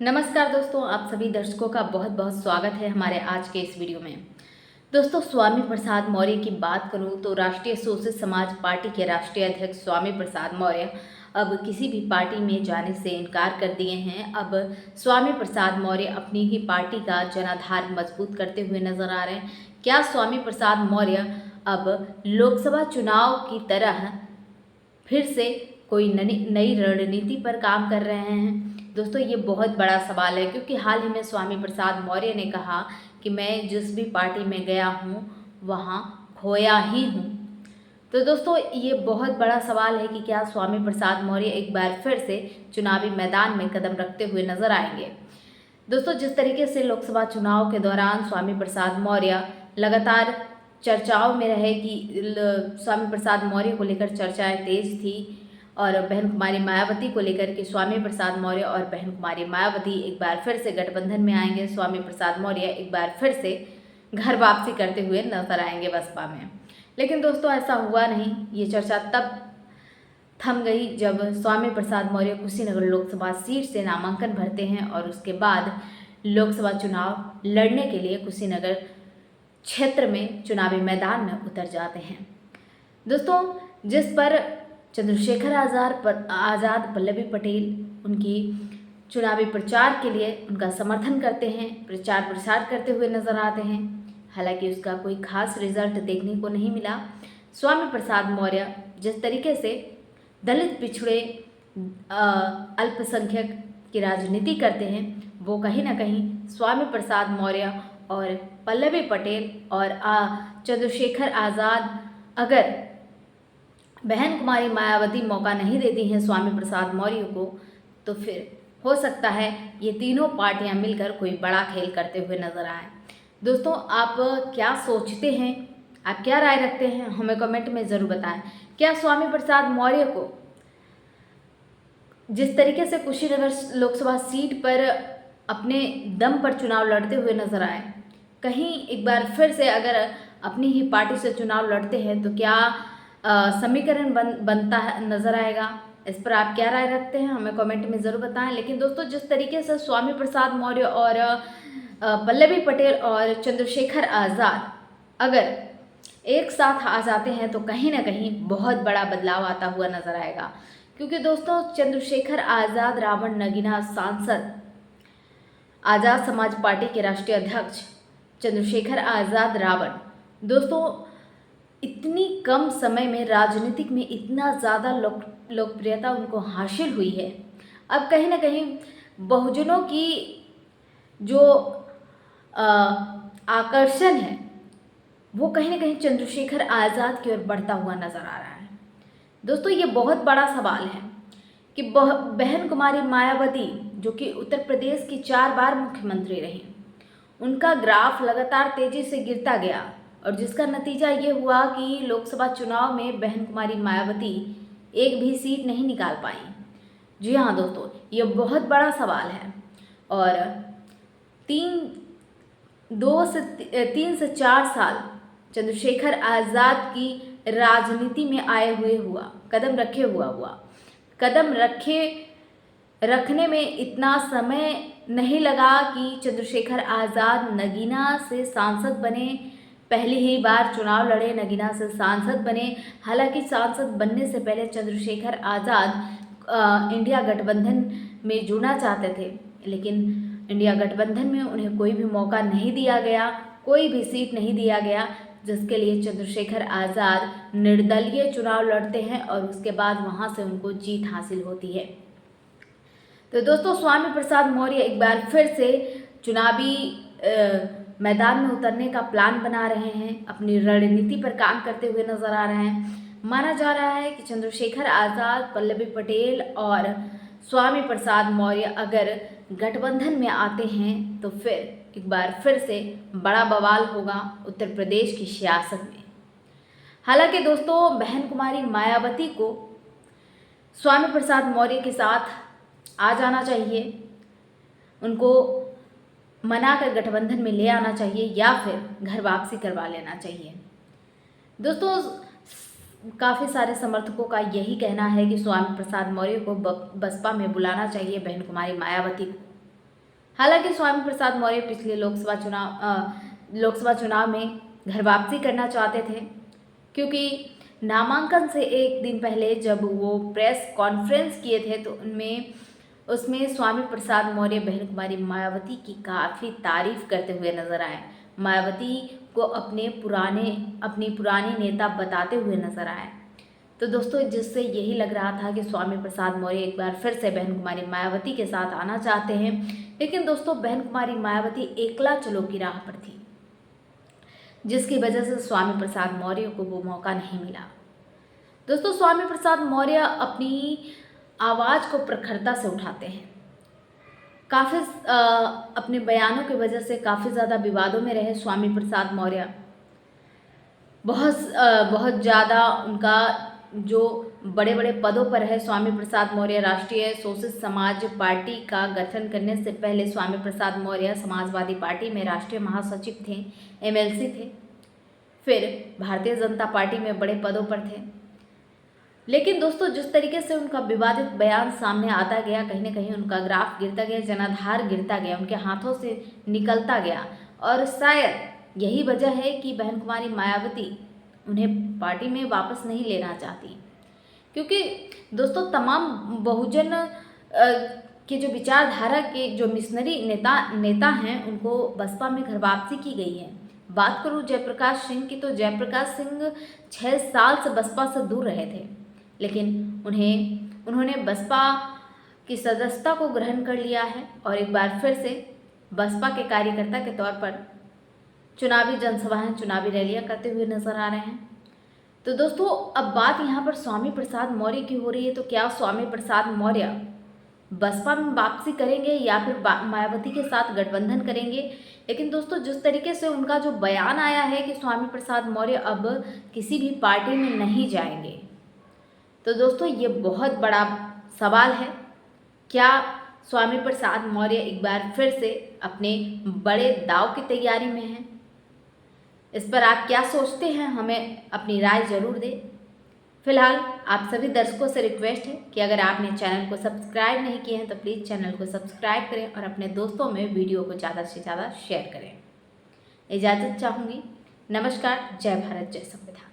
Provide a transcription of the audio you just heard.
नमस्कार दोस्तों, आप सभी दर्शकों का बहुत बहुत स्वागत है हमारे आज के इस वीडियो में। दोस्तों, स्वामी प्रसाद मौर्य की बात करूं तो राष्ट्रीय सोशलिस्ट समाज पार्टी के राष्ट्रीय अध्यक्ष स्वामी प्रसाद मौर्य अब किसी भी पार्टी में जाने से इनकार कर दिए हैं। अब स्वामी प्रसाद मौर्य अपनी ही पार्टी का जनाधार मजबूत करते हुए नजर आ रहे हैं। क्या स्वामी प्रसाद मौर्य अब लोकसभा चुनाव की तरह फिर से कोई नई रणनीति पर काम कर रहे हैं? दोस्तों, ये बहुत बड़ा सवाल है, क्योंकि हाल ही में स्वामी प्रसाद मौर्य ने कहा कि मैं जिस भी पार्टी में गया हूँ वहाँ खोया ही हूँ। तो दोस्तों, ये बहुत बड़ा सवाल है कि क्या स्वामी प्रसाद मौर्य एक बार फिर से चुनावी मैदान में कदम रखते हुए नजर आएंगे। दोस्तों, जिस तरीके से लोकसभा चुनाव के दौरान स्वामी प्रसाद मौर्य लगातार चर्चाओं में रहे कि स्वामी प्रसाद मौर्य को लेकर चर्चाएं तेज थी, और बहन कुमारी मायावती को लेकर के स्वामी प्रसाद मौर्य और बहन कुमारी मायावती एक बार फिर से गठबंधन में आएंगे, स्वामी प्रसाद मौर्य एक बार फिर से घर वापसी करते हुए नजर आएंगे बसपा में। लेकिन दोस्तों, ऐसा हुआ नहीं। ये चर्चा तब थम गई जब स्वामी प्रसाद मौर्य कुशीनगर लोकसभा सीट से नामांकन भरते हैं और उसके बाद लोकसभा चुनाव लड़ने के लिए कुशीनगर क्षेत्र में चुनावी मैदान में उतर जाते हैं। दोस्तों, जिस पर चंद्रशेखर आज़ाद, पल्लवी पटेल उनकी चुनावी प्रचार के लिए उनका समर्थन करते हैं, प्रचार प्रसार करते हुए नजर आते हैं। हालांकि उसका कोई खास रिजल्ट देखने को नहीं मिला। स्वामी प्रसाद मौर्य जिस तरीके से दलित, पिछड़े, अल्पसंख्यक की राजनीति करते हैं, वो कहीं ना कहीं स्वामी प्रसाद मौर्य और पल्लवी पटेल और चंद्रशेखर आज़ाद, अगर बहन कुमारी मायावती मौका नहीं देती हैं स्वामी प्रसाद मौर्य को, तो फिर हो सकता है ये तीनों पार्टियां मिलकर कोई बड़ा खेल करते हुए नजर आए। दोस्तों, आप क्या सोचते हैं? आप क्या राय रखते हैं? हमें कमेंट में ज़रूर बताएं। क्या स्वामी प्रसाद मौर्य को जिस तरीके से कुशीनगर लोकसभा सीट पर अपने दम पर चुनाव लड़ते हुए नजर आए, कहीं एक बार फिर से अगर अपनी ही पार्टी से चुनाव लड़ते हैं तो क्या समीकरण बनता है नजर आएगा? इस पर आप क्या राय रखते हैं? हमें कमेंट में ज़रूर बताएं। लेकिन दोस्तों, जिस तरीके से स्वामी प्रसाद मौर्य और पल्लवी पटेल और चंद्रशेखर आज़ाद अगर एक साथ आ जाते हैं तो कहीं ना कहीं बहुत बड़ा बदलाव आता हुआ नजर आएगा। क्योंकि दोस्तों, चंद्रशेखर आज़ाद रावण नगीना सांसद, आज़ाद समाज पार्टी के राष्ट्रीय अध्यक्ष चंद्रशेखर आज़ाद रावण, दोस्तों इतनी कम समय में राजनीतिक में इतना ज़्यादा लोकप्रियता उनको हासिल हुई है। अब कहीं ना कहीं बहुजनों की जो आकर्षण है वो कहीं ना कहीं चंद्रशेखर आज़ाद की ओर बढ़ता हुआ नजर आ रहा है। दोस्तों, ये बहुत बड़ा सवाल है कि बहन कुमारी मायावती, जो कि उत्तर प्रदेश की 4 बार मुख्यमंत्री रही, उनका ग्राफ लगातार तेजी से गिरता गया, और जिसका नतीजा ये हुआ कि लोकसभा चुनाव में बहन कुमारी मायावती एक भी सीट नहीं निकाल पाई। जी हाँ दोस्तों, ये बहुत बड़ा सवाल है। और 3 से 4 साल चंद्रशेखर आज़ाद की राजनीति में आए हुए कदम रखने में इतना समय नहीं लगा कि चंद्रशेखर आज़ाद नगीना से सांसद बने। पहली ही बार चुनाव लड़े, नगीना से सांसद बने। हालांकि सांसद बनने से पहले चंद्रशेखर आज़ाद इंडिया गठबंधन में जुड़ना चाहते थे, लेकिन इंडिया गठबंधन में उन्हें कोई भी मौका नहीं दिया गया, कोई भी सीट नहीं दिया गया, जिसके लिए चंद्रशेखर आज़ाद निर्दलीय चुनाव लड़ते हैं और उसके बाद वहां से उनको जीत हासिल होती है। तो दोस्तों, स्वामी प्रसाद मौर्य एक बार फिर से चुनावी मैदान में उतरने का प्लान बना रहे हैं, अपनी रणनीति पर काम करते हुए नजर आ रहे हैं। माना जा रहा है कि चंद्रशेखर आज़ाद, पल्लवी पटेल और स्वामी प्रसाद मौर्य अगर गठबंधन में आते हैं तो फिर एक बार फिर से बड़ा बवाल होगा उत्तर प्रदेश की सियासत में। हालांकि दोस्तों, बहन कुमारी मायावती को स्वामी प्रसाद मौर्य के साथ आ जाना चाहिए, उनको मनाकर गठबंधन में ले आना चाहिए, या फिर घर वापसी करवा लेना चाहिए। दोस्तों, काफ़ी सारे समर्थकों का यही कहना है कि स्वामी प्रसाद मौर्य को बसपा में बुलाना चाहिए बहन कुमारी मायावती को। हालांकि स्वामी प्रसाद मौर्य पिछले लोकसभा चुनाव में घर वापसी करना चाहते थे, क्योंकि नामांकन से एक दिन पहले जब वो प्रेस कॉन्फ्रेंस किए थे तो उसमें स्वामी प्रसाद मौर्य बहन कुमारी मायावती की काफ़ी तारीफ करते हुए नजर आए। मायावती को अपनी पुरानी नेता बताते हुए नजर आए। तो दोस्तों, जिससे यही लग रहा था कि स्वामी प्रसाद मौर्य एक बार फिर से बहन कुमारी मायावती के साथ आना चाहते हैं। लेकिन दोस्तों, बहन कुमारी मायावती एकला चलो की राह पर थी, जिसकी वजह से स्वामी प्रसाद मौर्य को वो मौका नहीं मिला। दोस्तों, स्वामी प्रसाद मौर्य अपनी आवाज़ को प्रखरता से उठाते हैं। काफ़ी अपने बयानों की वजह से काफ़ी ज़्यादा विवादों में रहे स्वामी प्रसाद मौर्य। बहुत ज़्यादा उनका जो बड़े बड़े पदों पर है स्वामी प्रसाद मौर्य। राष्ट्रीय सोशलिस्ट समाज पार्टी का गठन करने से पहले स्वामी प्रसाद मौर्य समाजवादी पार्टी में राष्ट्रीय महासचिव थे, एमएलसी थे। फिर भारतीय जनता पार्टी में बड़े पदों पर थे। लेकिन दोस्तों, जिस तरीके से उनका विवादित बयान सामने आता गया, कहीं ना कहीं उनका ग्राफ गिरता गया, जनाधार गिरता गया, उनके हाथों से निकलता गया। और शायद यही वजह है कि बहन कुमारी मायावती उन्हें पार्टी में वापस नहीं लेना चाहती, क्योंकि दोस्तों तमाम बहुजन के जो विचारधारा के जो मिशनरी नेता हैं, उनको बसपा में घर वापसी की गई है। बात करूँ जयप्रकाश सिंह की, तो जयप्रकाश सिंह 6 साल से बसपा से दूर रहे थे, लेकिन उन्होंने बसपा की सदस्यता को ग्रहण कर लिया है और एक बार फिर से बसपा के कार्यकर्ता के तौर पर चुनावी जनसभाएं, चुनावी रैलियां करते हुए नजर आ रहे हैं। तो दोस्तों, अब बात यहाँ पर स्वामी प्रसाद मौर्य की हो रही है। तो क्या स्वामी प्रसाद मौर्य बसपा में वापसी करेंगे या फिर मायावती के साथ गठबंधन करेंगे? लेकिन दोस्तों, जिस तरीके से उनका जो बयान आया है कि स्वामी प्रसाद मौर्य अब किसी भी पार्टी में नहीं जाएंगे, तो दोस्तों ये बहुत बड़ा सवाल है। क्या स्वामी प्रसाद मौर्य एक बार फिर से अपने बड़े दाव की तैयारी में हैं? इस पर आप क्या सोचते हैं? हमें अपनी राय जरूर दें। फिलहाल आप सभी दर्शकों से रिक्वेस्ट है कि अगर आपने चैनल को सब्सक्राइब नहीं किए हैं तो प्लीज़ चैनल को सब्सक्राइब करें और अपने दोस्तों में वीडियो को ज़्यादा से ज़्यादा शेयर करें। इजाज़त चाहूँगी। नमस्कार। जय भारत, जय संविधान।